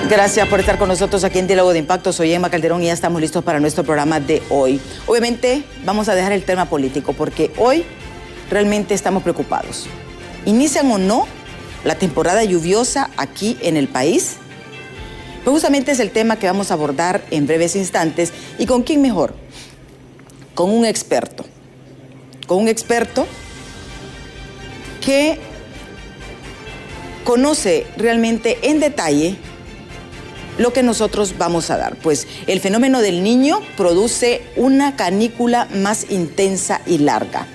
Gracias por estar con nosotros aquí en Diálogo de Impacto. Soy Emma Calderón y ya estamos listos para nuestro programa de hoy. Obviamente vamos a dejar el tema político porque hoy realmente estamos preocupados. ¿Inician o no la temporada lluviosa aquí en el país? Pues justamente es el tema que vamos a abordar en breves instantes. ¿Y con quién mejor? Con un experto. Con un experto que conoce realmente en detalle lo que nosotros vamos a dar. Pues el fenómeno del Niño produce una canícula más intensa y larga.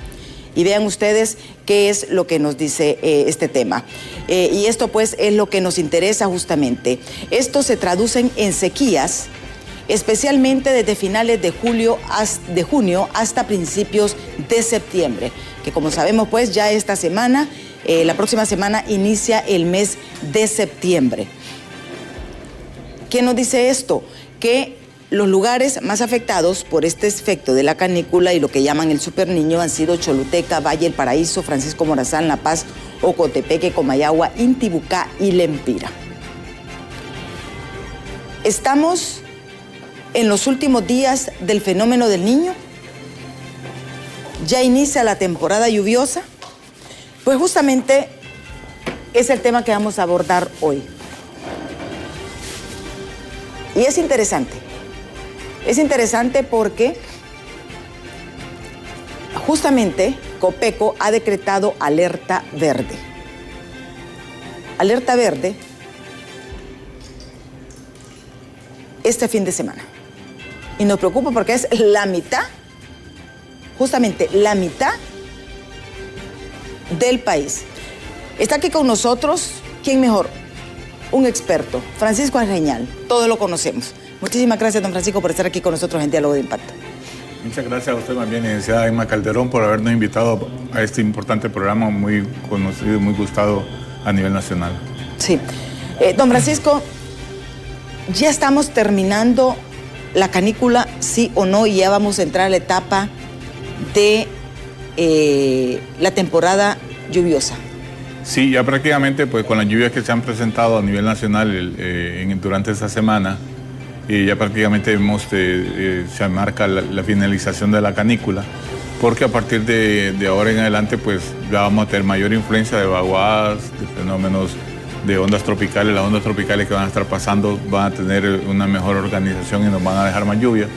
Y vean ustedes qué es lo que nos dice este tema. Y esto pues es lo que nos interesa justamente. Esto se traduce en sequías, especialmente desde finales de junio hasta principios de septiembre, que como sabemos pues ya esta semana, la próxima semana inicia el mes de septiembre. ¿Qué nos dice esto? Que los lugares más afectados por este efecto de la canícula y lo que llaman el superniño han sido Choluteca, Valle El Paraíso, Francisco Morazán, La Paz, Ocotepeque, Comayagua, Intibucá y Lempira. ¿Estamos en los últimos días del fenómeno del Niño? ¿Ya inicia la temporada lluviosa? Pues justamente es el tema que vamos a abordar hoy. Y es interesante porque justamente Copeco ha decretado alerta verde. Alerta verde este fin de semana. Y nos preocupa porque es la mitad, justamente la mitad del país. Está aquí con nosotros, ¿quién mejor? Un experto, Francisco Arreñal, todos lo conocemos. Muchísimas gracias, don Francisco, por estar aquí con nosotros en Diálogo de Impacto. Muchas gracias a usted, más bien, licenciada Emma Calderón, por habernos invitado a este importante programa muy conocido y muy gustado a nivel nacional. Sí. Don Francisco, ya estamos terminando la canícula, sí o no, y ya vamos a entrar a la etapa de la temporada lluviosa. Sí, ya prácticamente pues con las lluvias que se han presentado a nivel nacional durante esta semana, ya prácticamente se marca la finalización de la canícula, porque a partir de ahora en adelante pues ya vamos a tener mayor influencia de vaguadas, de fenómenos de ondas tropicales. Las ondas tropicales que van a estar pasando van a tener una mejor organización y nos van a dejar más lluvia.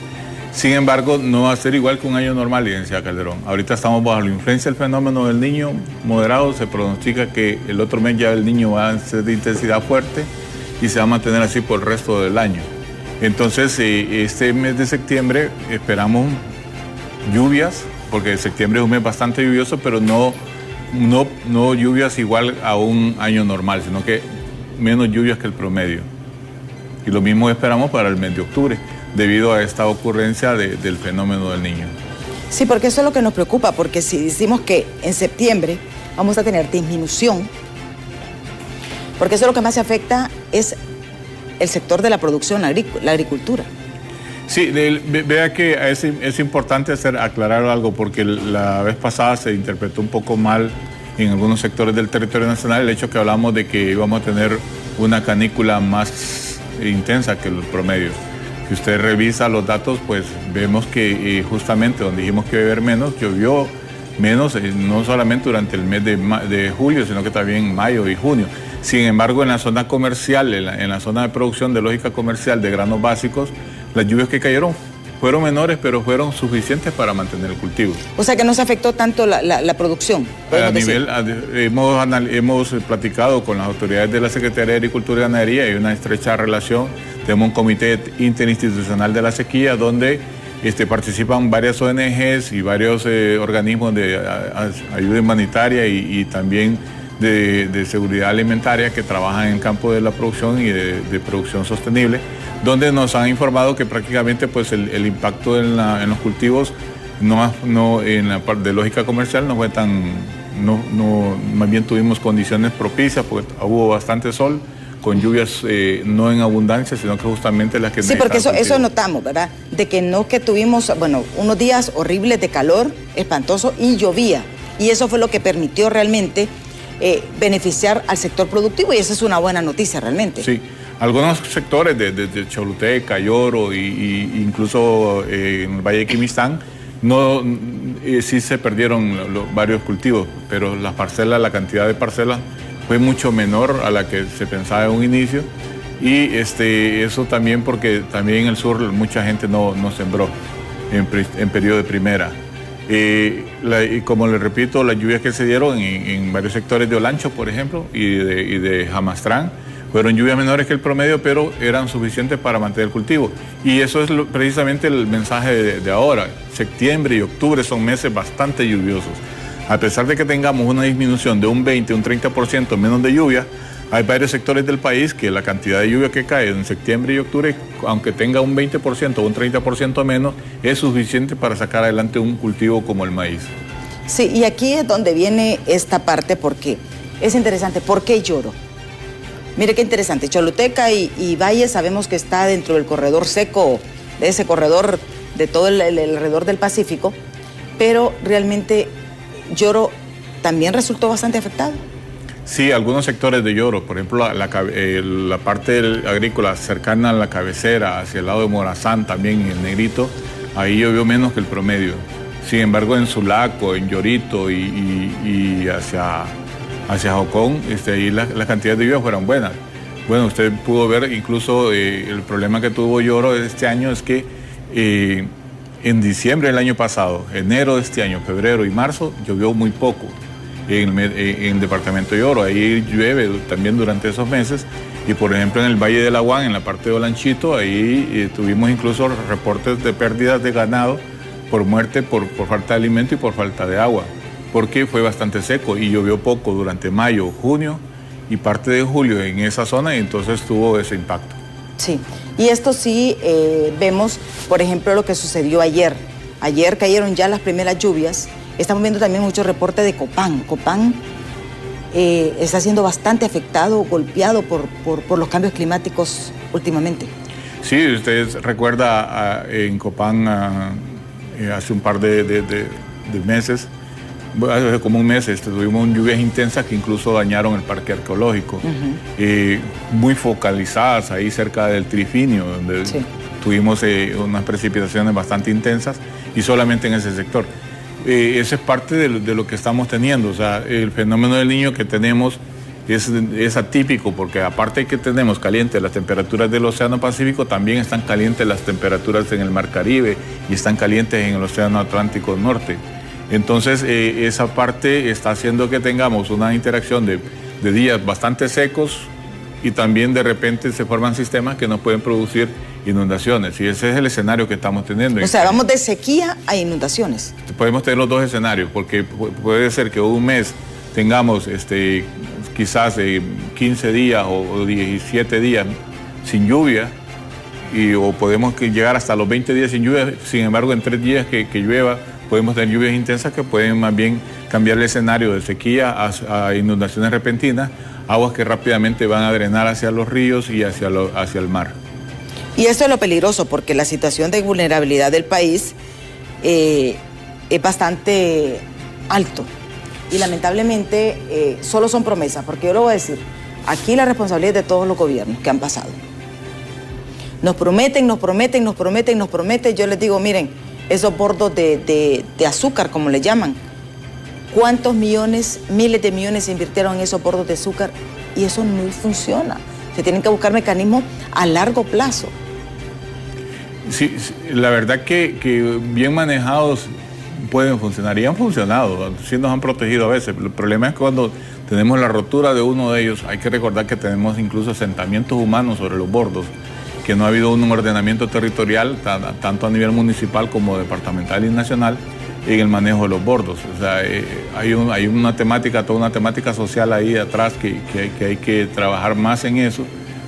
Sin embargo, no va a ser igual que un año normal, licenciada Calderón. Ahorita estamos bajo la influencia del fenómeno del Niño moderado. Se pronostica que el otro mes ya el Niño va a ser de intensidad fuerte y se va a mantener así por el resto del año. Entonces, este mes de septiembre esperamos lluvias, porque septiembre es un mes bastante lluvioso, pero no lluvias igual a un año normal, sino que menos lluvias que el promedio. Y lo mismo esperamos para el mes de octubre, debido a esta ocurrencia del fenómeno del Niño. Sí, porque eso es lo que nos preocupa, porque si decimos que en septiembre vamos a tener disminución, porque eso es lo que más se afecta es el sector de la producción, la agricultura. Sí, vea que es importante aclarar algo, porque la vez pasada se interpretó un poco mal en algunos sectores del territorio nacional el hecho que hablamos de que íbamos a tener una canícula más intensa que el promedio. Si usted revisa los datos, pues vemos que justamente donde dijimos que iba a llover menos, llovió menos, no solamente durante el mes de julio, sino que también en mayo y junio. Sin embargo, en la zona comercial, en la zona de producción de lógica comercial de granos básicos, las lluvias que cayeron fueron menores, pero fueron suficientes para mantener el cultivo. O sea que no se afectó tanto la producción. Hemos platicado con las autoridades de la Secretaría de Agricultura y Ganadería, hay una estrecha relación. Tenemos un comité interinstitucional de la sequía donde participan varias ONGs y varios organismos de ayuda humanitaria y también de seguridad alimentaria que trabajan en el campo de la producción y de producción sostenible, donde nos han informado que prácticamente pues el impacto en los cultivos en la parte de lógica comercial no fue más bien tuvimos condiciones propicias porque hubo bastante sol, con lluvias no en abundancia, sino que justamente las que... Sí, porque eso notamos, ¿verdad? De que no que tuvimos, bueno, unos días horribles de calor, espantoso, y llovía. Y eso fue lo que permitió realmente beneficiar al sector productivo, y esa es una buena noticia realmente. Sí. Algunos sectores de Choluteca, Lloro e incluso en el Valle de Quimistán, sí se perdieron varios cultivos, pero la cantidad de parcelas fue mucho menor a la que se pensaba en un inicio, y eso también porque también en el sur mucha gente no sembró en periodo de primera. Y como les repito, las lluvias que se dieron en varios sectores de Olancho, por ejemplo, y de Jamastrán, fueron lluvias menores que el promedio, pero eran suficientes para mantener el cultivo. Y eso es precisamente el mensaje de ahora. Septiembre y octubre son meses bastante lluviosos. A pesar de que tengamos una disminución de un 20, un 30% menos de lluvia, hay varios sectores del país que la cantidad de lluvia que cae en septiembre y octubre, aunque tenga un 20% o un 30% menos, es suficiente para sacar adelante un cultivo como el maíz. Sí, y aquí es donde viene esta parte, porque es interesante. ¿Por qué Lloro? Mire qué interesante. Choluteca y Valle sabemos que está dentro del corredor seco, de ese corredor de todo el alrededor del Pacífico, pero realmente Lloro también resultó bastante afectado. Sí, algunos sectores de Lloro, por ejemplo, la parte agrícola cercana a la cabecera, hacia el lado de Morazán, también en el Negrito, ahí llovió menos que el promedio. Sin embargo, en Sulaco, en Llorito y hacia Jocón, ahí las cantidades de lluvia fueron buenas. Bueno, usted pudo ver incluso el problema que tuvo Lloro este año es que en diciembre del año pasado, enero de este año, febrero y marzo, llovió muy poco en el departamento de Lloro. Ahí llueve también durante esos meses, y por ejemplo en el Valle del Aguán, en la parte de Olanchito, ahí tuvimos incluso reportes de pérdidas de ganado por muerte, por falta de alimento y por falta de agua, porque fue bastante seco y llovió poco durante mayo, junio y parte de julio en esa zona, y entonces tuvo ese impacto. Sí, y esto sí vemos, por ejemplo, lo que sucedió ayer. Ayer cayeron ya las primeras lluvias. Estamos viendo también mucho reporte de Copán. Copán está siendo bastante afectado, golpeado por los cambios climáticos últimamente. Sí, usted recuerda en Copán hace un par de meses, hace como un mes, tuvimos lluvias intensas que incluso dañaron el parque arqueológico, muy focalizadas ahí cerca del Trifinio, donde sí tuvimos unas precipitaciones bastante intensas, y solamente en ese sector. Esa es parte de lo que estamos teniendo. O sea, el fenómeno del Niño que tenemos es atípico, porque aparte de que tenemos calientes las temperaturas del Océano Pacífico, también están calientes las temperaturas en el Mar Caribe y están calientes en el Océano Atlántico Norte. Entonces, esa parte está haciendo que tengamos una interacción de días bastante secos, y también de repente se forman sistemas que nos pueden producir inundaciones, y ese es el escenario que estamos teniendo. O sea, vamos de sequía a inundaciones. Podemos tener los dos escenarios, porque puede ser que un mes tengamos quizás 15 días o 17 días sin lluvia, o podemos llegar hasta los 20 días sin lluvia. Sin embargo, en 3 días que llueva, podemos tener lluvias intensas que pueden más bien cambiar el escenario de sequía a inundaciones repentinas, aguas que rápidamente van a drenar hacia los ríos y hacia el mar. Y esto es lo peligroso, porque la situación de vulnerabilidad del país es bastante alto. Y lamentablemente solo son promesas, porque yo lo voy a decir, aquí la responsabilidad es de todos los gobiernos que han pasado. Nos prometen. Yo les digo, miren, esos bordos de azúcar, como le llaman, ¿cuántos millones, miles de millones se invirtieron en esos bordos de azúcar? Y eso no funciona. Se tienen que buscar mecanismos a largo plazo. Sí, la verdad que bien manejados pueden funcionar, y han funcionado, sí nos han protegido a veces. El problema es que cuando tenemos la rotura de uno de ellos, hay que recordar que tenemos incluso asentamientos humanos sobre los bordos, que no ha habido un ordenamiento territorial, tanto a nivel municipal como departamental y nacional, en el manejo de los bordos. O sea, hay una temática, toda una temática social ahí atrás que hay que trabajar más en eso.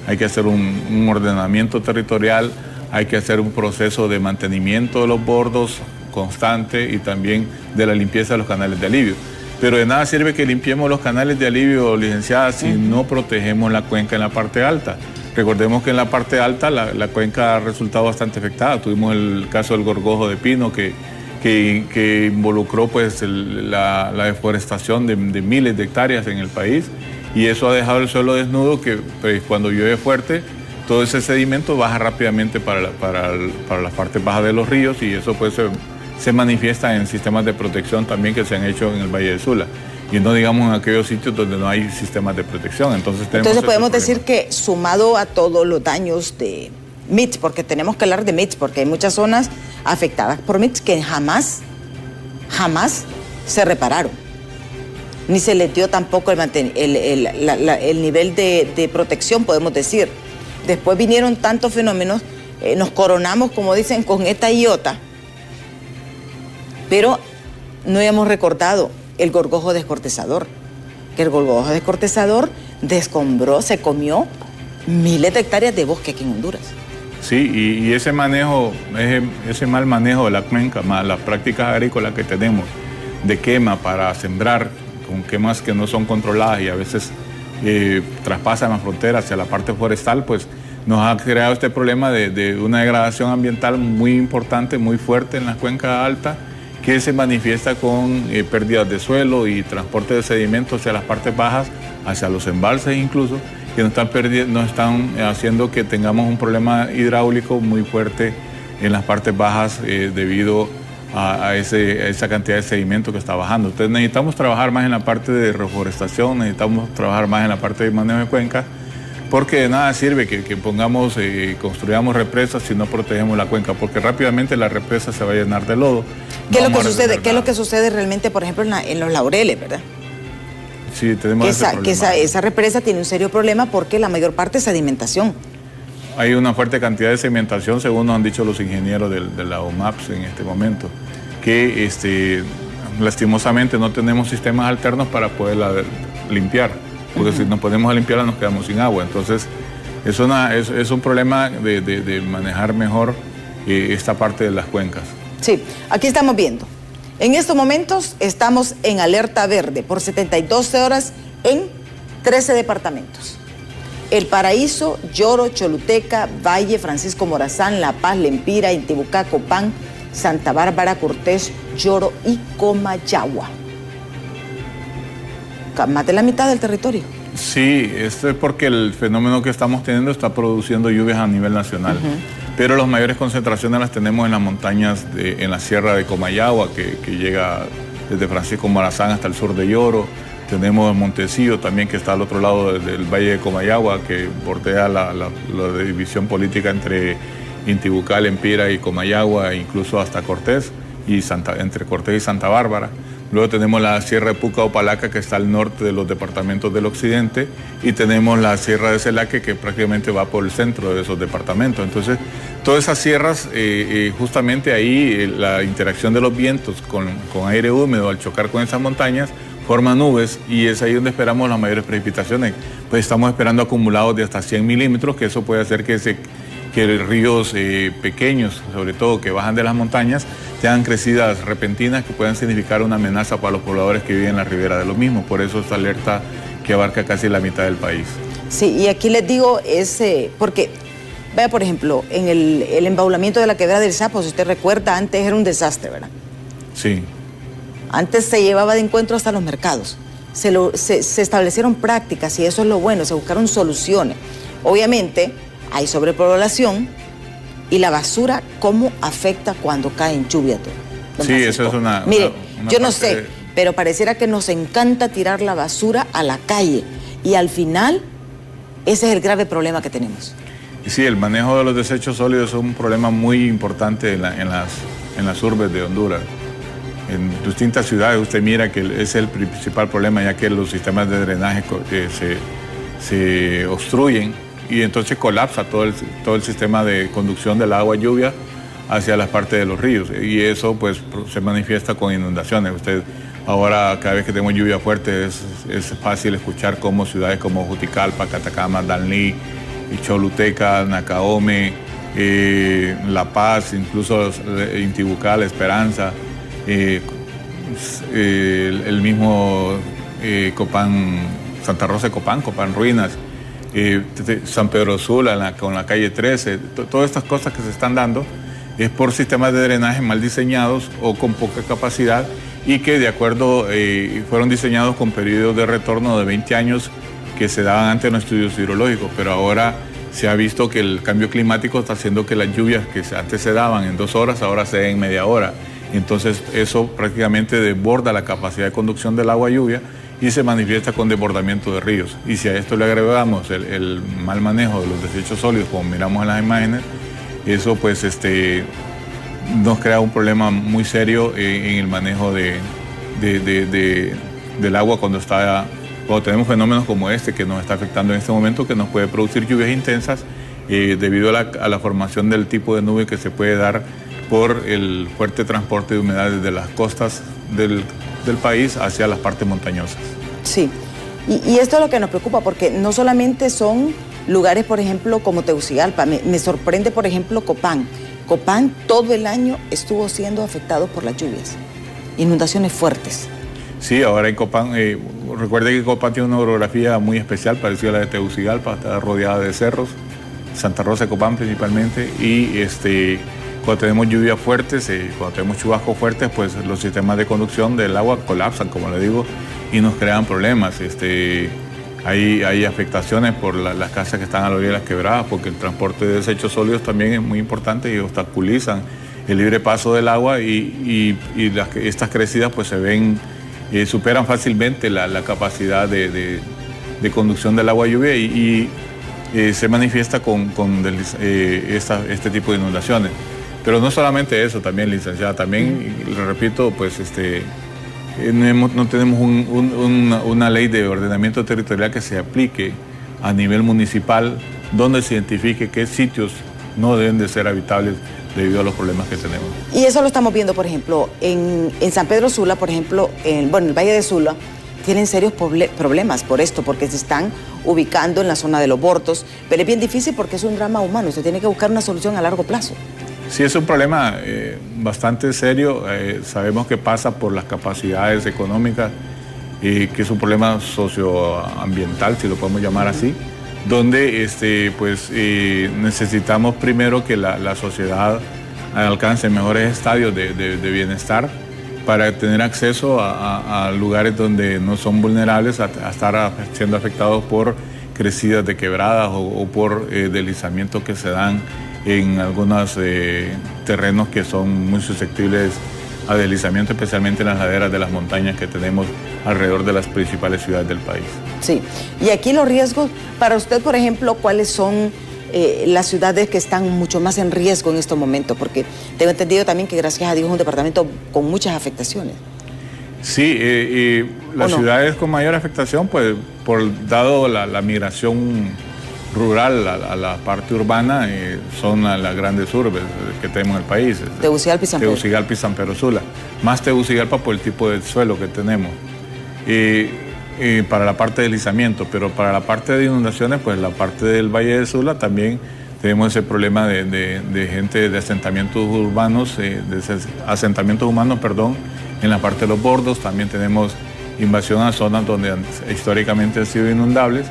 Hay que hacer un ordenamiento territorial, hay que hacer un proceso de mantenimiento de los bordos constante, y también de la limpieza de los canales de alivio. Pero de nada sirve que limpiemos los canales de alivio, licenciada, si no protegemos la cuenca en la parte alta. Recordemos que en la parte alta la cuenca ha resultado bastante afectada. Tuvimos el caso del gorgojo de pino que involucró pues la deforestación de miles de hectáreas en el país, y eso ha dejado el suelo desnudo, que pues, cuando llueve fuerte todo ese sedimento baja rápidamente para las partes bajas de los ríos y eso pues se manifiesta en sistemas de protección también que se han hecho en el Valle de Sula. Y no digamos en aquellos sitios donde no hay sistemas de protección. Entonces podemos decir que sumado a todos los daños de MITS, porque tenemos que hablar de MITS, porque hay muchas zonas afectadas por MITS que jamás se repararon. Ni se les dio tampoco el nivel de protección, podemos decir. Después vinieron tantos fenómenos, nos coronamos, como dicen, con esta iota, pero no habíamos recordado el gorgojo descortezador, que el gorgojo descortezador descombró, se comió miles de hectáreas de bosque aquí en Honduras. Sí, y ese manejo, ese mal manejo de la cuenca, más las prácticas agrícolas que tenemos de quema para sembrar, con quemas que no son controladas y a veces traspasan la frontera hacia la parte forestal, pues nos ha creado este problema de una degradación ambiental muy importante, muy fuerte en la cuenca alta, que se manifiesta con pérdidas de suelo y transporte de sedimentos hacia las partes bajas, hacia los embalses incluso, que nos están haciendo que tengamos un problema hidráulico muy fuerte en las partes bajas debido a esa cantidad de sedimento que está bajando. Entonces necesitamos trabajar más en la parte de reforestación, necesitamos trabajar más en la parte de manejo de cuencas, porque de nada sirve que pongamos, construyamos represas si no protegemos la cuenca, porque rápidamente la represa se va a llenar de lodo. ¿Qué es lo que sucede realmente, por ejemplo, en los Laureles, verdad? Sí, tenemos esa represa tiene un serio problema porque la mayor parte es sedimentación. Hay una fuerte cantidad de sedimentación, según nos han dicho los ingenieros de la OMAPS en este momento, que lastimosamente no tenemos sistemas alternos para poderla limpiar, porque si nos ponemos a limpiarla nos quedamos sin agua. Entonces es un problema de manejar mejor esta parte de las cuencas. Sí, aquí estamos viendo. En estos momentos estamos en alerta verde por 72 horas en 13 departamentos. El Paraíso, Yoro, Choluteca, Valle, Francisco Morazán, La Paz, Lempira, Intibucá, Copán, Santa Bárbara, Cortés, Yoro y Comayagua. Más de la mitad del territorio. Sí, esto es porque el fenómeno que estamos teniendo está produciendo lluvias a nivel nacional. Pero las mayores concentraciones las tenemos en las montañas, en la sierra de Comayagua, que llega desde Francisco Morazán hasta el sur de Yoro. Tenemos Montecillo también, que está al otro lado del Valle de Comayagua, que bordea la división política entre Intibucá, Lempira y Comayagua, incluso hasta Cortés, entre Cortés y Santa Bárbara. Luego tenemos la Sierra de Puca-Opalaca, que está al norte de los departamentos del occidente, y tenemos la Sierra de Celaque, que prácticamente va por el centro de esos departamentos. Entonces, todas esas sierras, justamente ahí la interacción de los vientos con aire húmedo al chocar con esas montañas, forma nubes y es ahí donde esperamos las mayores precipitaciones. Pues estamos esperando acumulados de hasta 100 milímetros, que eso puede hacer que ríos pequeños, sobre todo que bajan de las montañas, tengan crecidas repentinas que puedan significar una amenaza para los pobladores que viven en la ribera de los mismos. Por eso esta alerta que abarca casi la mitad del país. Sí, y aquí les digo, porque, vea, por ejemplo, en el embaulamiento de la Quebrada del Sapo, si usted recuerda, antes era un desastre, ¿verdad? Sí. Antes se llevaba de encuentro hasta los mercados. Se establecieron prácticas y eso es lo bueno, se buscaron soluciones. Obviamente hay sobrepoblación y la basura, ¿cómo afecta cuando cae en lluvia? Sí, eso es una... Mire, yo no sé, pero pareciera que nos encanta tirar la basura a la calle y al final ese es el grave problema que tenemos. Sí, el manejo de los desechos sólidos es un problema muy importante en las urbes de Honduras. En distintas ciudades usted mira que es el principal problema, ya que los sistemas de drenaje se obstruyen y entonces colapsa todo el sistema de conducción del agua lluvia hacia las partes de los ríos y eso pues se manifiesta con inundaciones. Usted ahora cada vez que tenemos lluvia fuerte es fácil escuchar cómo ciudades como Juticalpa, Catacama, Danlí, Choluteca, Nacaome, La Paz, incluso Intibucá, La Esperanza, el mismo Copán, Santa Rosa de Copán Ruinas, San Pedro Sula con la calle 13, todas estas cosas que se están dando es por sistemas de drenaje mal diseñados o con poca capacidad y que de acuerdo fueron diseñados con periodos de retorno de 20 años que se daban antes en los estudios hidrológicos, pero ahora se ha visto que el cambio climático está haciendo que las lluvias que antes se daban en 2 horas, ahora se den en media hora. Entonces eso prácticamente desborda la capacidad de conducción del agua lluvia y se manifiesta con desbordamiento de ríos. Y si a esto le agregamos el mal manejo de los desechos sólidos, como miramos en las imágenes, eso pues nos crea un problema muy serio en el manejo del agua cuando tenemos fenómenos como este que nos está afectando en este momento, que nos puede producir lluvias intensas debido a la formación del tipo de nube que se puede dar por el fuerte transporte de humedad desde las costas del país hacia las partes montañosas. Sí, y esto es lo que nos preocupa, porque no solamente son lugares, por ejemplo, como Tegucigalpa, me sorprende, por ejemplo, Copán. Copán todo el año estuvo siendo afectado por las lluvias, inundaciones fuertes. Sí, ahora en Copán, recuerde que Copán tiene una orografía muy especial, parecida a la de Tegucigalpa, está rodeada de cerros, Santa Rosa de Copán principalmente, y cuando tenemos lluvias fuertes, cuando tenemos chubascos fuertes, pues los sistemas de conducción del agua colapsan, como le digo, y nos crean problemas. Hay afectaciones por las casas que están a la orilla de las quebradas, porque el transporte de desechos sólidos también es muy importante y obstaculizan el libre paso del agua estas crecidas pues superan fácilmente la capacidad de conducción del agua lluvia y se manifiesta con este tipo de inundaciones. Pero no solamente eso, también, licenciada, también, le repito, pues no tenemos una ley de ordenamiento territorial que se aplique a nivel municipal donde se identifique qué sitios no deben de ser habitables debido a los problemas que tenemos. Y eso lo estamos viendo, por ejemplo, en San Pedro Sula, por ejemplo, en el Valle de Sula, tienen serios problemas por esto, porque se están ubicando en la zona de los Bortos, pero es bien difícil porque es un drama humano, se tiene que buscar una solución a largo plazo. Sí, es un problema bastante serio. Sabemos que pasa por las capacidades económicas, que es un problema socioambiental, si lo podemos llamar así, donde necesitamos primero que la sociedad alcance mejores estadios de bienestar para tener acceso a lugares donde no son vulnerables a estar siendo afectados por crecidas de quebradas o por deslizamientos que se dan en algunos terrenos que son muy susceptibles a deslizamiento, especialmente en las laderas de las montañas que tenemos alrededor de las principales ciudades del país. Sí, y aquí los riesgos, para usted, por ejemplo, ¿cuáles son las ciudades que están mucho más en riesgo en estos momentos? Porque tengo entendido también que, gracias a Dios, es un departamento con muchas afectaciones. Sí, las ciudades con mayor afectación, pues, dado la migración rural a la parte urbana, son las grandes urbes que tenemos en el país. Tegucigalpa y San Pedro. Tegucigalpa y San Pedro Sula. Más Tegucigalpa por el tipo de suelo que tenemos. Para la parte de deslizamiento, pero para la parte de inundaciones, pues la parte del Valle de Sula también tenemos ese problema de gente de asentamientos urbanos, en la parte de los bordos. También tenemos invasión a zonas donde históricamente han sido inundables.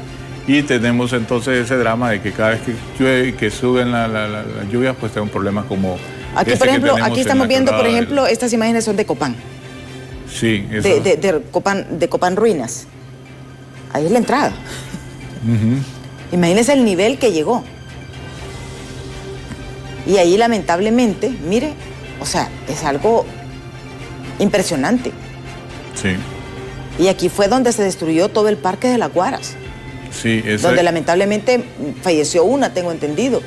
Y tenemos entonces ese drama de que cada vez que llueve y que suben las lluvias, pues tenemos problemas como aquí, por ejemplo, aquí estamos viendo, por ejemplo, estas imágenes son de Copán. Sí, eso. De Copán Ruinas. Ahí es la entrada. Imagínense el nivel que llegó. Y ahí, lamentablemente, mire, o sea, es algo impresionante. Sí. Y aquí fue donde se destruyó todo el Parque de las Guaras. Sí, donde lamentablemente falleció una, tengo entendido.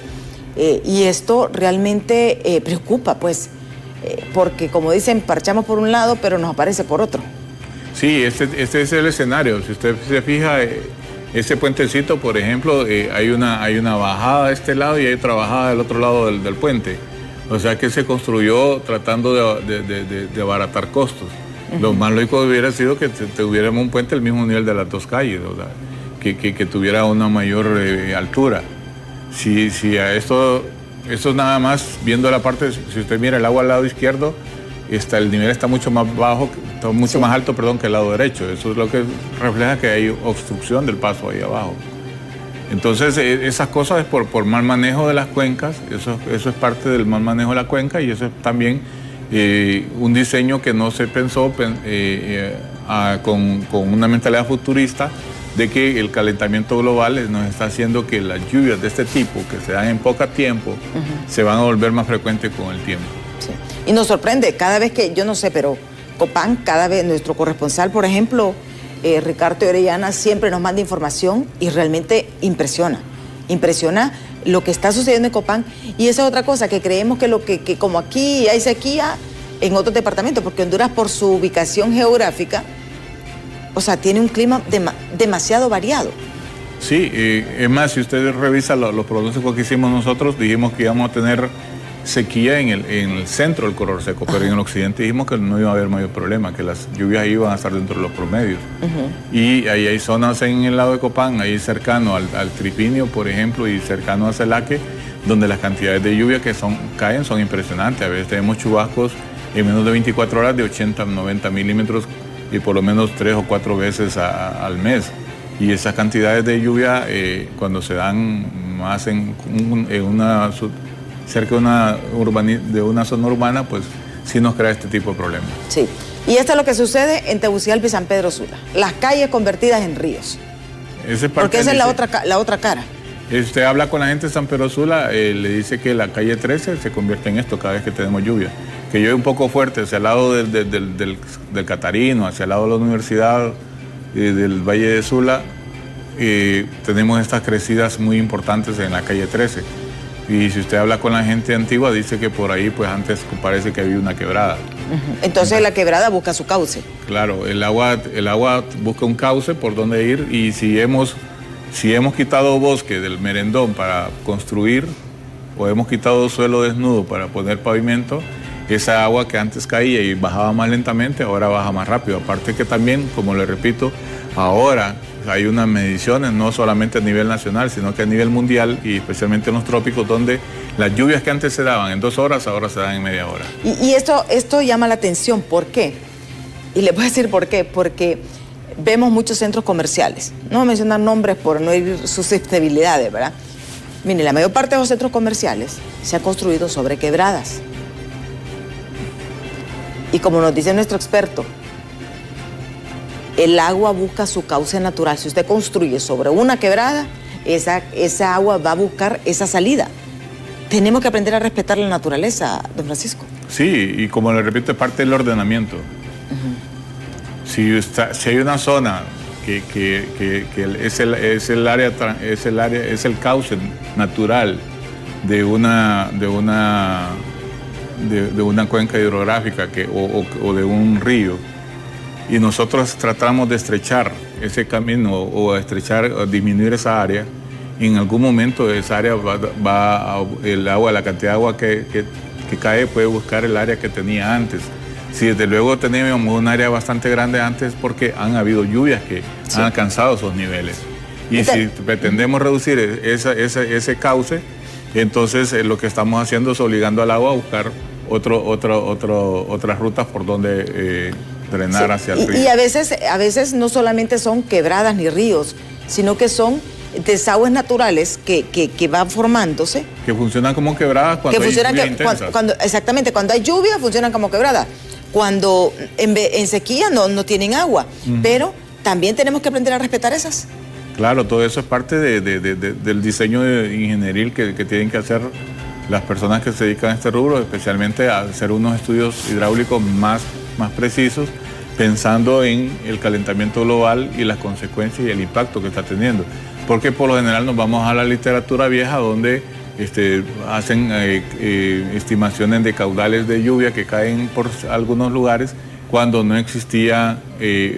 Y esto realmente preocupa, pues, porque como dicen, parchamos por un lado, pero nos aparece por otro. Sí, este es el escenario. Si usted se fija, ese puentecito, por ejemplo, hay una bajada de este lado y hay otra bajada del otro lado del puente. O sea que se construyó tratando de abaratar costos. Lo más lógico hubiera sido que tuviéramos un puente al mismo nivel de las dos calles, o sea, que tuviera una mayor altura. Si a esto nada más, viendo la parte, si usted mira el agua al lado izquierdo, el nivel está mucho más bajo, más alto, perdón, que el lado derecho. Eso es lo que refleja que hay obstrucción del paso ahí abajo. Entonces, esas cosas es por mal manejo de las cuencas, eso es parte del mal manejo de la cuenca, y eso es también un diseño que no se pensó con una mentalidad futurista de que el calentamiento global nos está haciendo que las lluvias de este tipo, que se dan en poco tiempo, se van a volver más frecuentes con el tiempo. Sí. Y nos sorprende cada vez que, yo no sé, pero Copán, cada vez, nuestro corresponsal, por ejemplo, Ricardo Orellana, siempre nos manda información y realmente impresiona. Impresiona lo que está sucediendo en Copán. Y esa es otra cosa, que creemos que como aquí hay sequía en otros departamentos, porque Honduras, por su ubicación geográfica, o sea, tiene un clima demasiado variado. Sí, es más, si ustedes revisan los pronósticos que hicimos nosotros, dijimos que íbamos a tener sequía en el centro del corredor seco, pero en el occidente dijimos que no iba a haber mayor problema, que las lluvias iban a estar dentro de los promedios. Y ahí hay zonas en el lado de Copán, ahí cercano al Tripinio, por ejemplo, y cercano a Celaque, donde las cantidades de lluvia que caen son impresionantes. A veces tenemos chubascos en menos de 24 horas de 80, 90 milímetros y por lo menos 3 o 4 veces al mes. Y esas cantidades de lluvia, cuando se dan más cerca de una zona urbana, pues sí nos crea este tipo de problemas. Sí, y esto es lo que sucede en Tegucigalpa y San Pedro Sula. Las calles convertidas en ríos. Porque esa es la otra cara. Usted habla con la gente de San Pedro Sula, le dice que la calle 13 se convierte en esto cada vez que tenemos lluvia. Que llueve un poco fuerte hacia el lado del Catarino, hacia el lado de la universidad del Valle de Sula, tenemos estas crecidas muy importantes en la calle 13. Y si usted habla con la gente antigua, dice que por ahí pues antes parece que había una quebrada. Entonces la quebrada busca su cauce. Claro, el agua busca un cauce por donde ir, y si hemos quitado bosque del merendón para construir, o hemos quitado suelo desnudo para poner pavimento, esa agua que antes caía y bajaba más lentamente, ahora baja más rápido. Aparte que también, como le repito, ahora hay unas mediciones, no solamente a nivel nacional, sino que a nivel mundial, y especialmente en los trópicos, donde las lluvias que antes se daban en 2 horas, ahora se dan en media hora. Y esto llama la atención. ¿Por qué? Y le voy a decir por qué. Porque vemos muchos centros comerciales. No voy a mencionar nombres por no herir susceptibilidades, ¿verdad? Mire, la mayor parte de los centros comerciales se ha construido sobre quebradas. Y como nos dice nuestro experto, el agua busca su cauce natural. Si usted construye sobre una quebrada, esa agua va a buscar esa salida. Tenemos que aprender a respetar la naturaleza, don Francisco. Sí, y como le repito, es parte del ordenamiento. Si hay una zona que es el cauce natural de una cuenca hidrográfica o de un río, y nosotros tratamos de estrechar ese camino o disminuir esa área, en algún momento esa área la cantidad de agua que cae puede buscar el área que tenía antes. Si desde luego teníamos un área bastante grande antes, porque han habido lluvias que han alcanzado esos niveles. Y si pretendemos reducir ese cauce, entonces lo que estamos haciendo es obligando al agua a buscar otras rutas por donde drenar hacia el río. Y a veces no solamente son quebradas ni ríos, sino que son desagües naturales que van formándose. Que funcionan como quebradas cuando hay lluvia intensa. Exactamente, cuando hay lluvia funcionan como quebradas. Cuando en sequía no tienen agua. Pero también tenemos que aprender a respetar esas. Claro, todo eso es parte del diseño ingenieril que tienen que hacer las personas que se dedican a este rubro, especialmente a hacer unos estudios hidráulicos más precisos, pensando en el calentamiento global y las consecuencias y el impacto que está teniendo. Porque por lo general nos vamos a la literatura vieja, donde hacen estimaciones de caudales de lluvia que caen por algunos lugares, cuando no existía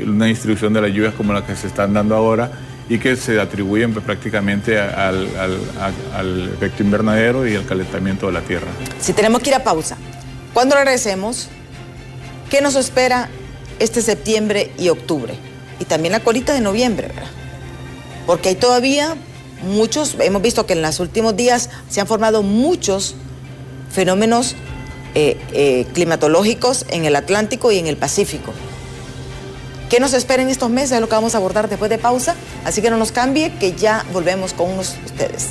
una distribución de las lluvias como la que se están dando ahora, y que se atribuyen prácticamente al efecto invernadero y al calentamiento de la tierra. Si tenemos que ir a pausa, cuando regresemos, ¿qué nos espera este septiembre y octubre? Y también la colita de noviembre, ¿verdad? Porque hay todavía muchos, hemos visto que en los últimos días se han formado muchos fenómenos climatológicos en el Atlántico y en el Pacífico. ¿Qué nos espera en estos meses? Es lo que vamos a abordar después de pausa. Así que no nos cambie, que ya volvemos con ustedes.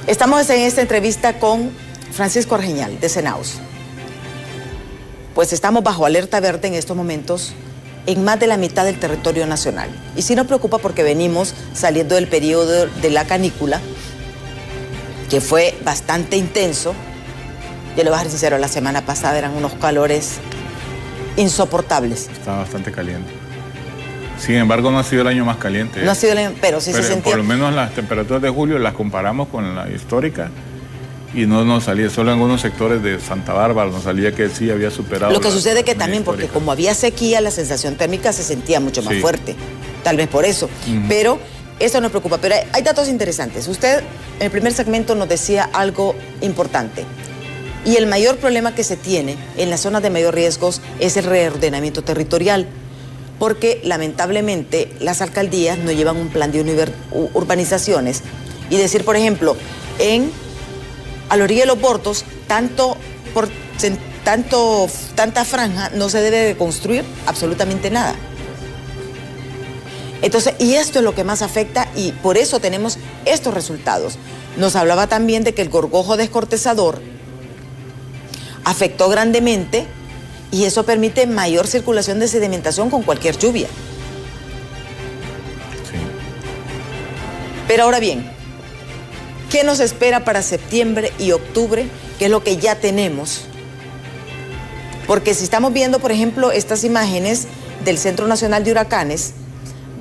Estamos en esta entrevista con Francisco Argeñal, de Cenaos. Pues estamos bajo alerta verde en estos momentos en más de la mitad del territorio nacional. Y sí nos preocupa porque venimos saliendo del periodo de la canícula, que fue bastante intenso. Yo le voy a ser sincero, la semana pasada eran unos calores insoportables. Está bastante caliente. Sin embargo, no ha sido el año más caliente. No ha sido el año, pero sí se sentía. Por lo menos las temperaturas de julio las comparamos con la histórica y no nos salía, solo en algunos sectores de Santa Bárbara nos salía que sí había superado. Lo que sucede que también, porque como había sequía, la sensación térmica se sentía mucho más fuerte. Tal vez por eso. Pero eso nos preocupa. Pero hay datos interesantes. Usted en el primer segmento nos decía algo importante. Y el mayor problema que se tiene en las zonas de mayor riesgos es el reordenamiento territorial, porque lamentablemente las alcaldías no llevan un plan de urbanizaciones. Y decir, por ejemplo, a la orilla de los Bordos, tanta franja no se debe de construir absolutamente nada. Entonces, y esto es lo que más afecta y por eso tenemos estos resultados. Nos hablaba también de que el gorgojo descortezador afectó grandemente y eso permite mayor circulación de sedimentación con cualquier lluvia. Sí. Pero ahora bien, ¿qué nos espera para septiembre y octubre? ¿Qué es lo que ya tenemos? Porque si estamos viendo, por ejemplo, estas imágenes del Centro Nacional de Huracanes,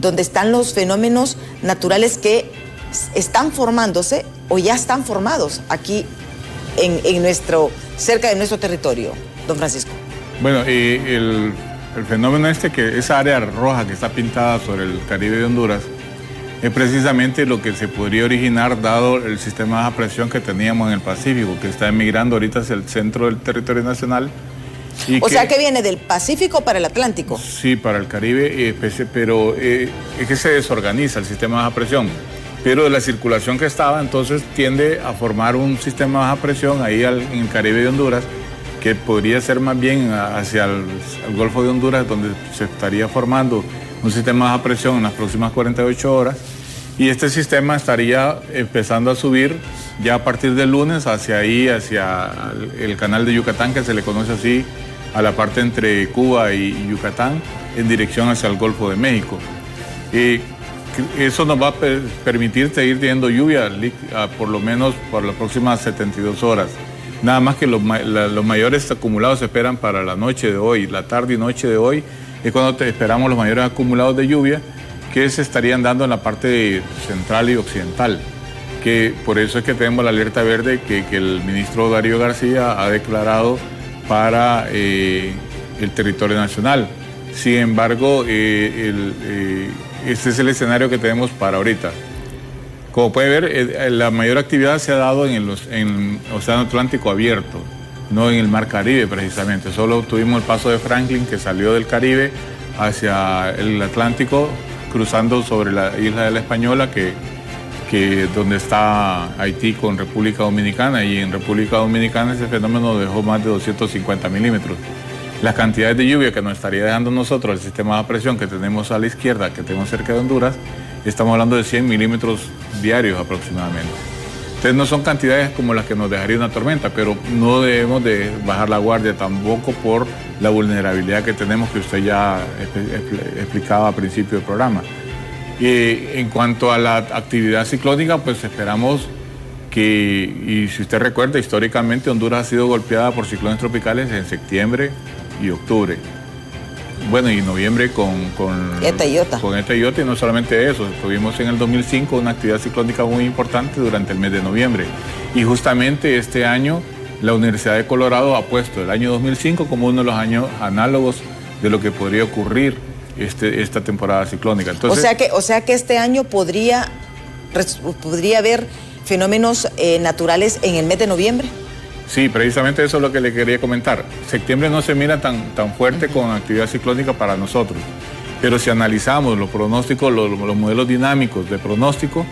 donde están los fenómenos naturales que están formándose o ya están formados aquí cerca de nuestro territorio, don Francisco. Bueno, el fenómeno esa área roja que está pintada sobre el Caribe de Honduras, es precisamente lo que se podría originar dado el sistema de baja presión que teníamos en el Pacífico, que está emigrando ahorita hacia el centro del territorio nacional. O sea que viene del Pacífico para el Atlántico. Sí, para el Caribe, pero es que se desorganiza el sistema de baja presión. Pero de la circulación que estaba, entonces tiende a formar un sistema de baja presión ahí en el Caribe de Honduras, que podría ser más bien hacia el Golfo de Honduras, donde se estaría formando un sistema de baja presión en las próximas 48 horas. Y este sistema estaría empezando a subir ya a partir del lunes hacia el canal de Yucatán, que se le conoce así, a la parte entre Cuba y Yucatán, en dirección hacia el Golfo de México. Eso nos va a permitir seguir teniendo lluvia por lo menos por las próximas 72 horas. Nada más que los mayores acumulados se esperan para la noche de hoy, la tarde y noche de hoy, es cuando esperamos los mayores acumulados de lluvia que se estarían dando en la parte central y occidental. Que por eso es que tenemos la alerta verde que el ministro Darío García ha declarado para el territorio nacional. Sin embargo, este es el escenario que tenemos para ahorita. Como puede ver, la mayor actividad se ha dado en el Océano Atlántico abierto, no en el Mar Caribe precisamente. Solo tuvimos el paso de Franklin que salió del Caribe hacia el Atlántico, cruzando sobre la isla de la Española, donde está Haití con República Dominicana, y en República Dominicana ese fenómeno dejó más de 250 milímetros. Las cantidades de lluvia que nos estaría dejando nosotros el sistema de presión que tenemos a la izquierda, que tenemos cerca de Honduras, estamos hablando de 100 milímetros diarios aproximadamente. Entonces no son cantidades como las que nos dejaría una tormenta, pero no debemos de bajar la guardia tampoco por la vulnerabilidad que tenemos, que usted ya explicaba al principio del programa. En cuanto a la actividad ciclónica, pues esperamos y si usted recuerda, históricamente Honduras ha sido golpeada por ciclones tropicales en septiembre y octubre. Bueno, y noviembre con Eta y Iota. Con Eta y Iota, y no solamente eso, tuvimos en el 2005 una actividad ciclónica muy importante durante el mes de noviembre. Y justamente este año la Universidad de Colorado ha puesto el año 2005 como uno de los años análogos de lo que podría ocurrir esta temporada ciclónica. Entonces, o sea que este año podría haber fenómenos naturales en el mes de noviembre. Sí, precisamente eso es lo que le quería comentar. Septiembre no se mira tan fuerte con actividad ciclónica para nosotros, pero si analizamos los pronósticos, los modelos dinámicos de pronóstico,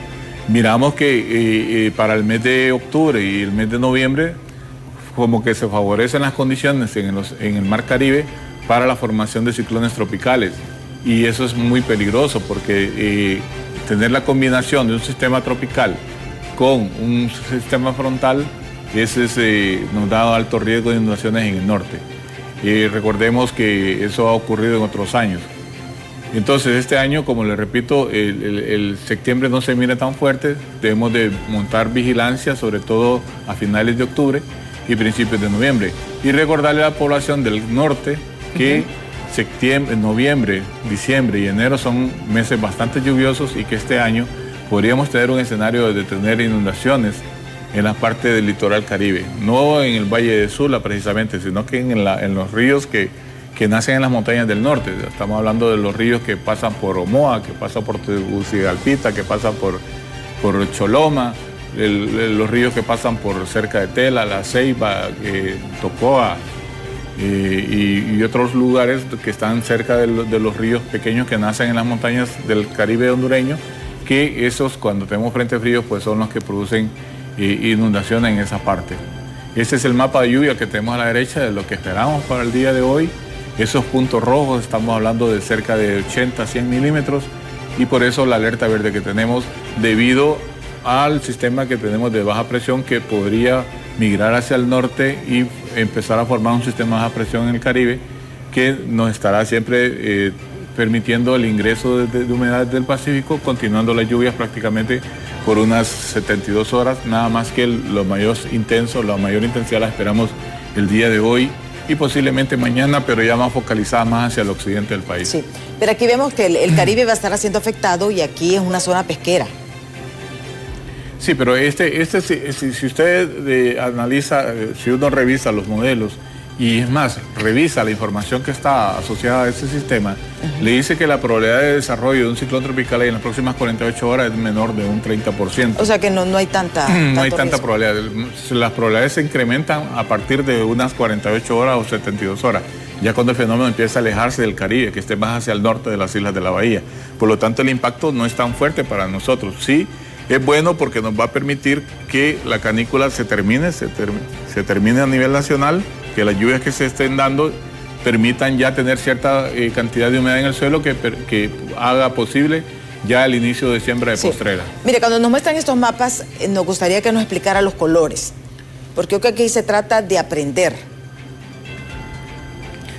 miramos que para el mes de octubre y el mes de noviembre como que se favorecen las condiciones en el Mar Caribe para la formación de ciclones tropicales, y eso es muy peligroso porque tener la combinación de un sistema tropical con un sistema frontal, ese nos da alto riesgo de inundaciones en el norte. Recordemos que eso ha ocurrido en otros años. Entonces este año, como les repito, el septiembre no se mira tan fuerte, debemos de montar vigilancia, sobre todo a finales de octubre y principios de noviembre. Y recordarle a la población del norte que septiembre, noviembre, diciembre y enero son meses bastante lluviosos y que este año podríamos tener un escenario de tener inundaciones en la parte del litoral caribe, no en el Valle de Sula precisamente, sino que en los ríos que nacen en las montañas del norte. Estamos hablando de los ríos que pasan por Omoa, que pasan por Tegucigalpita, que pasan por Choloma, los ríos que pasan por cerca de Tela, La Ceiba, Tocoa y otros lugares que están cerca de los ríos pequeños que nacen en las montañas del Caribe hondureño, que esos cuando tenemos frentes fríos pues son los que producen inundaciones en esa parte. Este es el mapa de lluvia que tenemos a la derecha de lo que esperamos para el día de hoy. Esos puntos rojos, estamos hablando de cerca de 80 a 100 milímetros y por eso la alerta verde que tenemos debido al sistema que tenemos de baja presión que podría migrar hacia el norte y empezar a formar un sistema de baja presión en el Caribe que nos estará siempre permitiendo el ingreso de humedad del Pacífico, continuando las lluvias prácticamente por unas 72 horas, nada más que lo mayor intensidad la esperamos el día de hoy y posiblemente mañana, pero ya más focalizada más hacia el occidente del país. Sí, pero aquí vemos que el Caribe va a estar siendo afectado y aquí es una zona pesquera. Sí, pero si usted analiza, si uno revisa los modelos, y es más, revisa la información que está asociada a este sistema, le dice que la probabilidad de desarrollo de un ciclón tropical en las próximas 48 horas es menor de un 30%. O sea que no hay tanta... No hay tanta probabilidad. Las probabilidades se incrementan a partir de unas 48 horas o 72 horas, ya cuando el fenómeno empieza a alejarse del Caribe, que esté más hacia el norte de las islas de la bahía. Por lo tanto, el impacto no es tan fuerte para nosotros. Sí, es bueno porque nos va a permitir que la canícula se termine a nivel nacional, que las lluvias que se estén dando permitan ya tener cierta cantidad de humedad en el suelo que haga posible ya el inicio de siembra de postrera. Mire, cuando nos muestran estos mapas, nos gustaría que nos explicara los colores, porque creo que aquí se trata de aprender.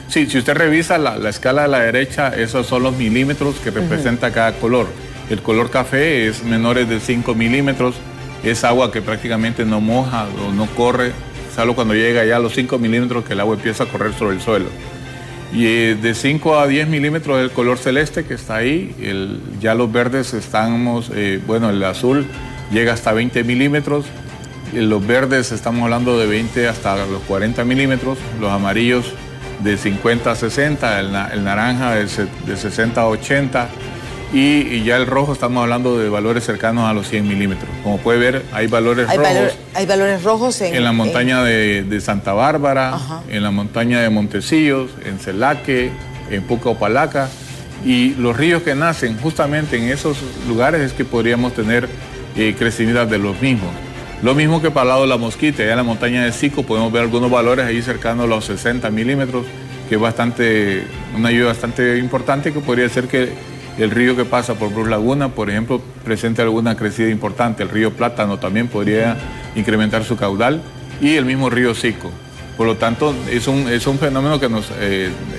Sí, si usted revisa la escala de la derecha, esos son los milímetros que representa cada color. El color café es menores de 5 milímetros, es agua que prácticamente no moja o no corre, salvo cuando llega ya a los 5 milímetros que el agua empieza a correr sobre el suelo. Y de 5 a 10 milímetros el color celeste que está ahí, ya los verdes estamos, el azul llega hasta 20 milímetros, los verdes estamos hablando de 20 hasta los 40 milímetros, los amarillos de 50 a 60, el naranja de 60 a 80, y ya el rojo estamos hablando de valores cercanos a los 100 milímetros. Como puede ver, hay valores rojos. Hay valores rojos en la montaña de Santa Bárbara, en la montaña de Montecillos, en Celaque, en Pucallpalaca. Y los ríos que nacen justamente en esos lugares es que podríamos tener crecimientos de los mismos. Lo mismo que para el lado de la Mosquita, allá en la montaña de Sico podemos ver algunos valores ahí cercanos a los 60 milímetros, que es una lluvia bastante importante que podría ser que el río que pasa por Brus Laguna, por ejemplo, presente alguna crecida importante. El río Plátano también podría incrementar su caudal y el mismo río Sico. Por lo tanto, es un fenómeno que nos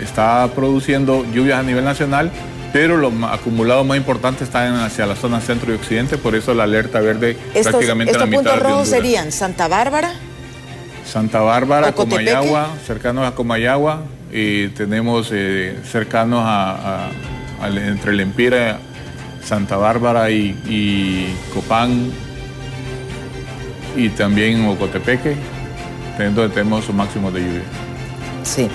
está produciendo lluvias a nivel nacional, pero los acumulados más importantes están hacia la zona centro y occidente, por eso la alerta verde prácticamente a la mitad de Honduras. ¿Estos puntos rojos serían Santa Bárbara, Comayagua, cercanos a Comayagua, y tenemos cercanos entre Lempira, Santa Bárbara y Copán, y también Ocotepeque, donde tenemos sus máximos de lluvia. Sí.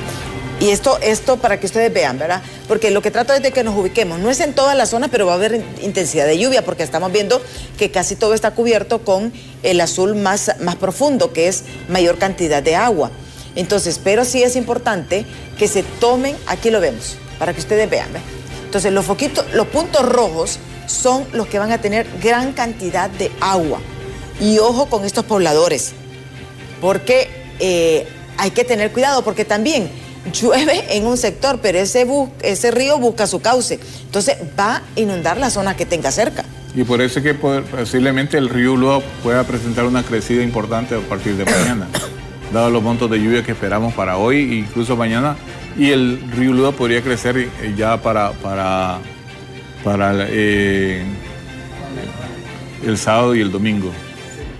Y esto para que ustedes vean, ¿verdad? Porque lo que trato es de que nos ubiquemos. No es en todas las zonas, pero va a haber intensidad de lluvia, porque estamos viendo que casi todo está cubierto con el azul más profundo, que es mayor cantidad de agua. Entonces, pero sí es importante que se tomen, aquí lo vemos, para que ustedes vean, ¿verdad? Entonces, los puntos rojos son los que van a tener gran cantidad de agua. Y ojo con estos pobladores, porque hay que tener cuidado, porque también llueve en un sector, pero ese río busca su cauce. Entonces, va a inundar la zona que tenga cerca. Y por eso es que posiblemente el río Ulúa pueda presentar una crecida importante a partir de mañana, dado los montos de lluvia que esperamos para hoy e incluso mañana. Y el río Ulúa podría crecer ya para el sábado y el domingo.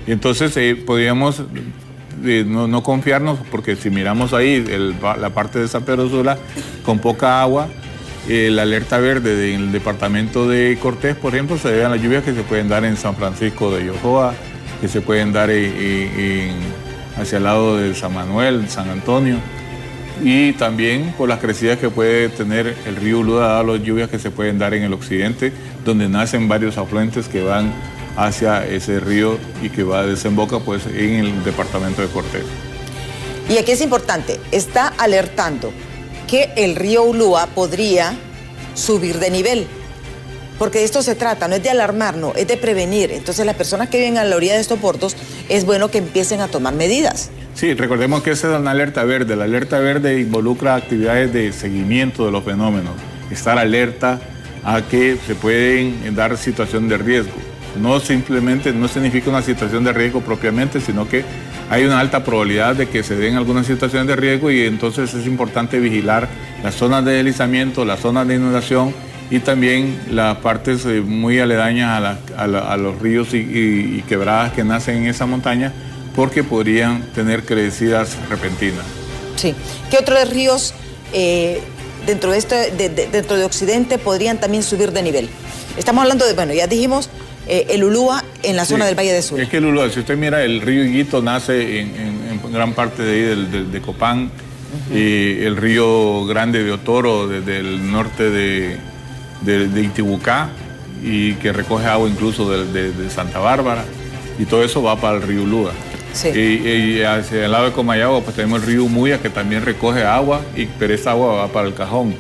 Y entonces podríamos no confiarnos, porque si miramos ahí la parte de San Pedro Sula con poca agua, la alerta verde del departamento de Cortés, por ejemplo, se debe a las lluvias que se pueden dar en San Francisco de Yojoa, que se pueden dar hacia el lado de San Manuel, San Antonio, y también por las crecidas que puede tener el río Ulúa, dadas las lluvias que se pueden dar en el occidente, donde nacen varios afluentes que van hacia ese río y que desemboca pues en el departamento de Cortés. Y aquí es importante, está alertando que el río Ulúa podría subir de nivel, porque de esto se trata, no es de alarmarnos, es de prevenir. Entonces las personas que viven a la orilla de estos puertos es bueno que empiecen a tomar medidas. Sí, recordemos que esa es una alerta verde. La alerta verde involucra actividades de seguimiento de los fenómenos, estar alerta a que se pueden dar situaciones de riesgo. No significa una situación de riesgo propiamente, sino que hay una alta probabilidad de que se den algunas situaciones de riesgo, y entonces es importante vigilar las zonas de deslizamiento, las zonas de inundación y también las partes muy aledañas a los ríos y quebradas que nacen en esa montaña, porque podrían tener crecidas repentinas. Sí. ¿Qué otros ríos dentro de Occidente podrían también subir de nivel? Estamos hablando de, bueno, ya dijimos, el Ulúa en la zona del Valle de Sula. Es que el Ulúa, si usted mira, el río Higuito nace en gran parte de ahí de Copán, y el río Grande de Otoro desde el norte de Intibucá, y que recoge agua incluso de Santa Bárbara, y todo eso va para el río Ulúa. Sí. Y hacia el lado de Comayagua pues tenemos el río Muya, que también recoge agua, pero esa agua va para el Cajón.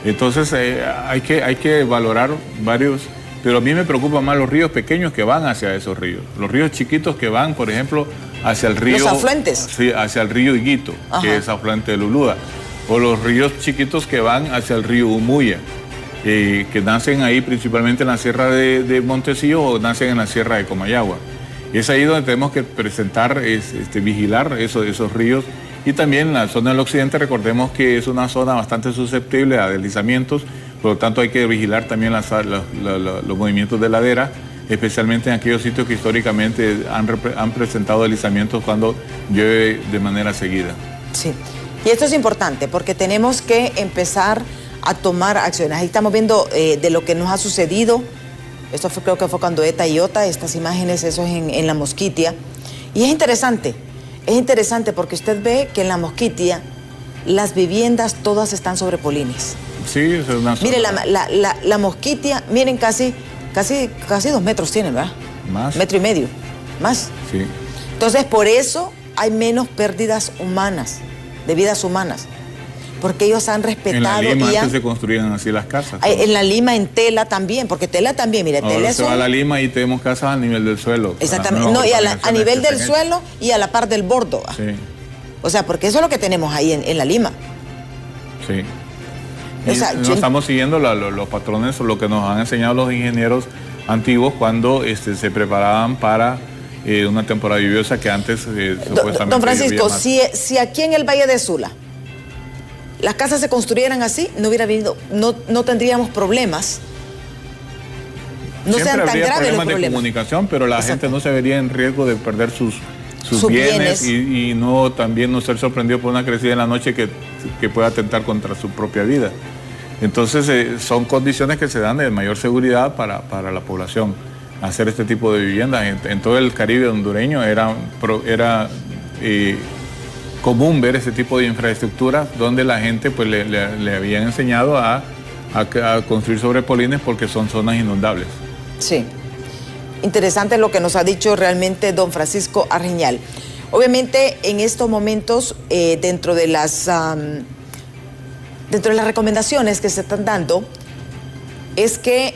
Entonces hay que valorar varios. Pero a mí me preocupan más los ríos pequeños que van hacia esos ríos. Los ríos chiquitos que van, por ejemplo, hacia el río... ¿Los afluentes? Sí, hacia el río Higuito, que es afluente del Ulúa. O los ríos chiquitos que van hacia el río Umuya, que nacen ahí principalmente en la sierra de Montecillo o nacen en la sierra de Comayagua. Y es ahí donde tenemos que vigilar esos ríos. Y también la zona del occidente, recordemos que es una zona bastante susceptible a deslizamientos. Por lo tanto, hay que vigilar también los movimientos de ladera, especialmente en aquellos sitios que históricamente han presentado deslizamientos cuando llueve de manera seguida. Sí, y esto es importante porque tenemos que empezar a tomar acciones. Ahí estamos viendo de lo que nos ha sucedido. Esto creo que fue cuando Eta y Iota, estas imágenes, eso es en la Mosquitia. Y es interesante porque usted ve que en la Mosquitia las viviendas todas están sobre polines. Sí, es una zona. Mire, la Mosquitia, miren, casi 2 metros tienen, ¿verdad? Más. 1,5 metros, más. Sí. Entonces, por eso hay menos pérdidas humanas, de vidas humanas, porque ellos han respetado. En la Lima antes se construían así las casas. En la Lima, en Tela también, porque Tela también, mire, ahora Tela se va a la Lima y tenemos casas a nivel del suelo. Exactamente, no, y a nivel del suelo y a la par del bordo. Sí. O sea, porque eso es lo que tenemos ahí en la Lima. Sí. O sea, no estamos siguiendo los patrones o lo que nos han enseñado los ingenieros antiguos cuando se preparaban para una temporada lluviosa que antes supuestamente... Don Francisco, si aquí en el Valle de Sula las casas se construyeran así, no tendríamos problemas. No siempre sean tan graves los problemas de problemas. Comunicación, pero la gente no se vería en riesgo de perder sus bienes y también no ser sorprendido por una crecida en la noche que pueda atentar contra su propia vida. Entonces son condiciones que se dan de mayor seguridad para la población. Hacer este tipo de viviendas en todo el Caribe hondureño era común ver ese tipo de infraestructura donde la gente pues le habían enseñado a construir sobre polines porque son zonas inundables. Sí. Interesante lo que nos ha dicho realmente don Francisco Arriñal. Obviamente en estos momentos dentro de las recomendaciones que se están dando es que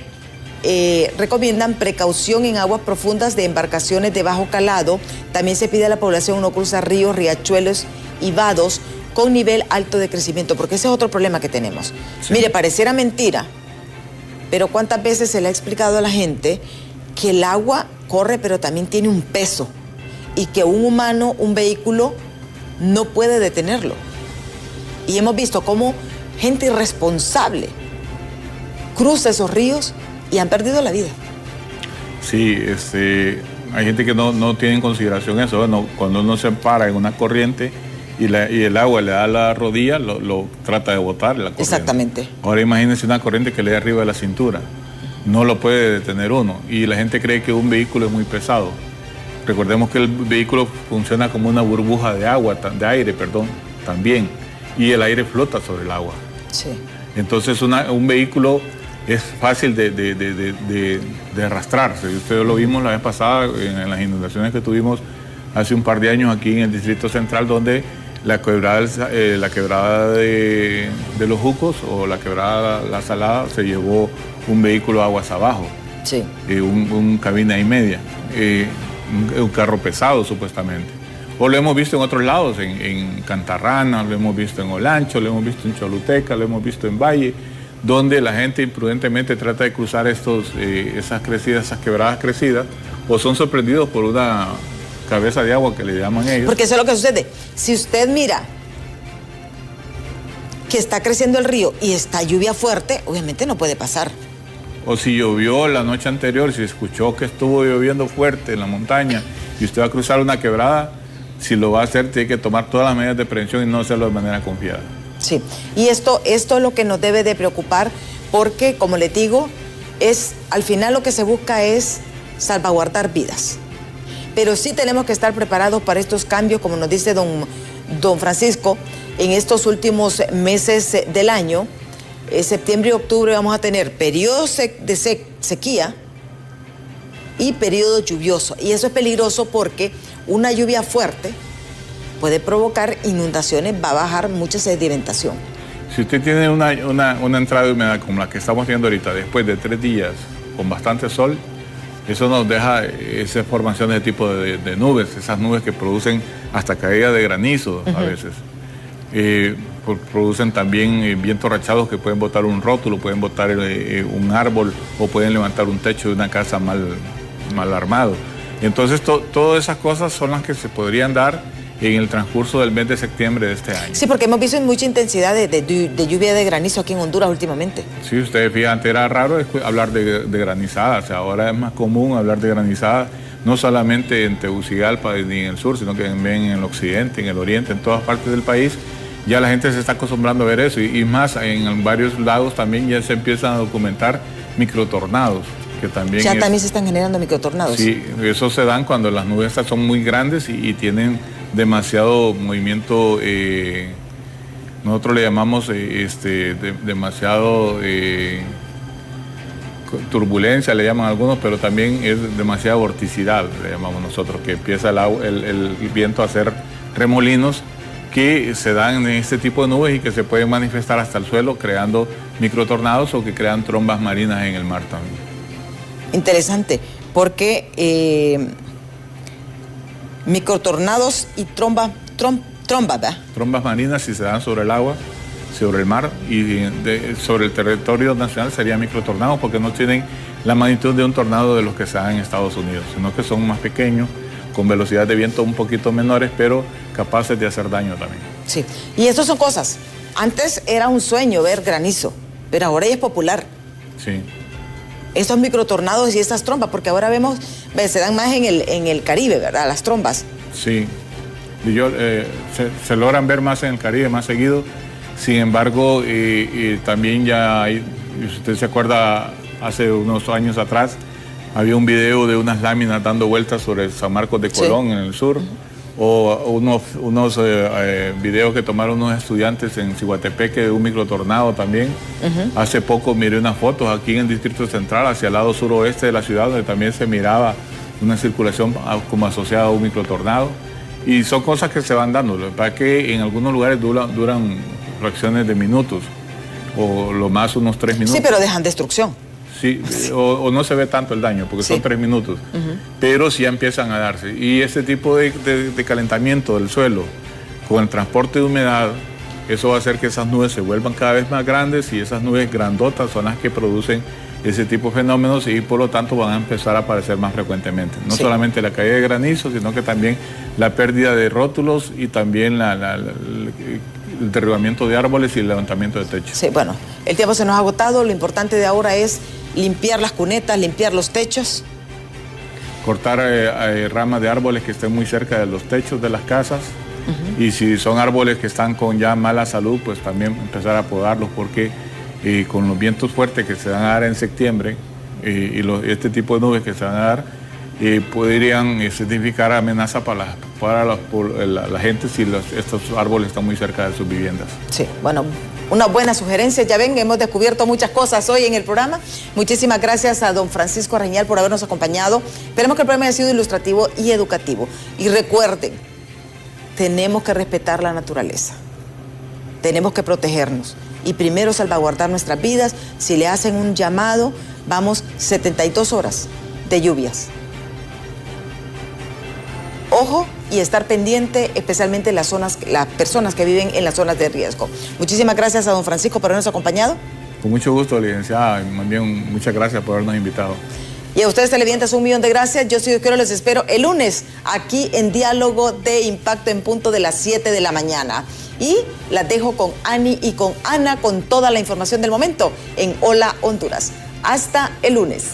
recomiendan precaución en aguas profundas de embarcaciones de bajo calado. También se pide a la población no cruzar ríos, riachuelos y vados con nivel alto de crecimiento, porque ese es otro problema que tenemos. Sí. Mire, pareciera mentira, pero ¿cuántas veces se le ha explicado a la gente que el agua corre, pero también tiene un peso y que un humano, un vehículo, no puede detenerlo. Y hemos visto cómo gente irresponsable cruza esos ríos y han perdido la vida. Sí, hay gente que no tiene en consideración eso. Bueno, cuando uno se para en una corriente y el agua le da a la rodilla, lo trata de botar la corriente. Exactamente. Ahora imagínense una corriente que le da arriba de la cintura. No lo puede detener uno. Y la gente cree que un vehículo es muy pesado. Recordemos que el vehículo funciona como una burbuja de agua, de aire, perdón, también. Y el aire flota sobre el agua. Sí. Entonces un vehículo es fácil de arrastrarse. Ustedes lo vimos la vez pasada en las inundaciones que tuvimos hace un par de años aquí en el Distrito Central, donde la quebrada de los Jucos o la quebrada La Salada se llevó un vehículo aguas abajo, Sí. un cabina y media, un carro pesado supuestamente. O lo hemos visto en otros lados, en Cantarrana, lo hemos visto en Olancho, lo hemos visto en Choluteca, lo hemos visto en Valle, donde la gente imprudentemente trata de cruzar esas quebradas crecidas, o son sorprendidos por una cabeza de agua que le llaman ellos. Porque eso es lo que sucede. Si usted mira que está creciendo el río y está lluvia fuerte, obviamente no puede pasar. O si llovió la noche anterior, si escuchó que estuvo lloviendo fuerte en la montaña y usted va a cruzar una quebrada, si lo va a hacer tiene que tomar todas las medidas de prevención y no hacerlo de manera confiada. Sí, y esto es lo que nos debe de preocupar porque, como les digo, al final lo que se busca es salvaguardar vidas. Pero sí tenemos que estar preparados para estos cambios, como nos dice don Francisco, en estos últimos meses del año, septiembre y octubre, vamos a tener periodos de sequía y periodo lluvioso. Y eso es peligroso porque una lluvia fuerte puede provocar inundaciones, va a bajar mucha sedimentación. Si usted tiene una entrada de humedad como la que estamos viendo ahorita, después de 3 días con bastante sol, eso nos deja esas formaciones de tipo de nubes, esas nubes que producen hasta caída de granizo a veces. Producen también vientos rachados que pueden botar un rótulo, pueden botar un árbol o pueden levantar un techo de una casa mal armado. Entonces todas esas cosas son las que se podrían dar en el transcurso del mes de septiembre de este año. Sí, porque hemos visto mucha intensidad de lluvia de granizo aquí en Honduras últimamente. Sí, ustedes fíjense, antes era raro hablar de granizadas, ahora es más común hablar de granizadas, no solamente en Tegucigalpa ni en el sur, sino que también en el occidente, en el oriente, en todas partes del país. Ya la gente se está acostumbrando a ver eso y más en varios lados también ya se empiezan a documentar microtornados. Que también también se están generando microtornados. Sí, eso se dan cuando las nubes son muy grandes y tienen demasiado movimiento, nosotros le llamamos demasiado turbulencia, le llaman algunos, pero también es demasiada vorticidad, le llamamos nosotros, que empieza el viento a hacer remolinos que se dan en este tipo de nubes y que se pueden manifestar hasta el suelo creando microtornados o que crean trombas marinas en el mar también. Interesante, porque microtornados y trombas, ¿verdad? Trombas marinas si se dan sobre el agua, sobre el mar y sobre el territorio nacional sería microtornados porque no tienen la magnitud de un tornado de los que se dan en Estados Unidos, sino que son más pequeños, con velocidades de viento un poquito menores, pero capaces de hacer daño también. Sí, y estas son cosas. Antes era un sueño ver granizo, pero ahora ya es popular. Sí. Estos microtornados y estas trombas, porque ahora vemos, se dan más en el Caribe, ¿verdad? Las trombas. Sí, se logran ver más en el Caribe, más seguido. Sin embargo, también ya hay, si usted se acuerda, hace unos años atrás, había un video de unas láminas dando vueltas sobre San Marcos de Colón, en el sur, o unos videos que tomaron unos estudiantes en Ciguatepeque de un microtornado también. Hace poco miré unas fotos aquí en el Distrito Central, hacia el lado suroeste de la ciudad, donde también se miraba una circulación como asociada a un microtornado. Y son cosas que se van dando. Lo que pasa es que en algunos lugares duran fracciones de minutos, o lo más unos 3 minutos. Sí, pero dejan destrucción. Sí, o no se ve tanto el daño, porque son 3 minutos, pero sí ya empiezan a darse. Y ese tipo de calentamiento del suelo, con el transporte de humedad, eso va a hacer que esas nubes se vuelvan cada vez más grandes y esas nubes grandotas son las que producen ese tipo de fenómenos y por lo tanto van a empezar a aparecer más frecuentemente. No solamente la caída de granizo, sino que también la pérdida de rótulos y también el derribamiento de árboles y el levantamiento de techos. Sí, bueno, el tiempo se nos ha agotado, lo importante de ahora es limpiar las cunetas, limpiar los techos. Cortar ramas de árboles que estén muy cerca de los techos de las casas. Y si son árboles que están con ya mala salud, pues también empezar a podarlos porque con los vientos fuertes que se van a dar en septiembre este tipo de nubes que se van a dar podrían significar amenaza para la gente si estos árboles están muy cerca de sus viviendas. Sí, bueno, una buena sugerencia. Ya ven, hemos descubierto muchas cosas hoy en el programa. Muchísimas gracias a don Francisco Reñal por habernos acompañado. Esperemos que el programa haya sido ilustrativo y educativo. Y recuerden, tenemos que respetar la naturaleza. Tenemos que protegernos. Y primero salvaguardar nuestras vidas. Si le hacen un llamado, vamos 72 horas de lluvias. Ojo y estar pendiente, especialmente las personas que viven en las zonas de riesgo. Muchísimas gracias a don Francisco por habernos acompañado. Con mucho gusto, licenciada. También muchas gracias por habernos invitado. Y a ustedes, televidentes, 1.000.000 de gracias. Yo soy Oscar, les espero el lunes aquí en Diálogo de Impacto en punto de las 7 de la mañana. Y las dejo con Ani y con Ana con toda la información del momento en Hola Honduras. Hasta el lunes.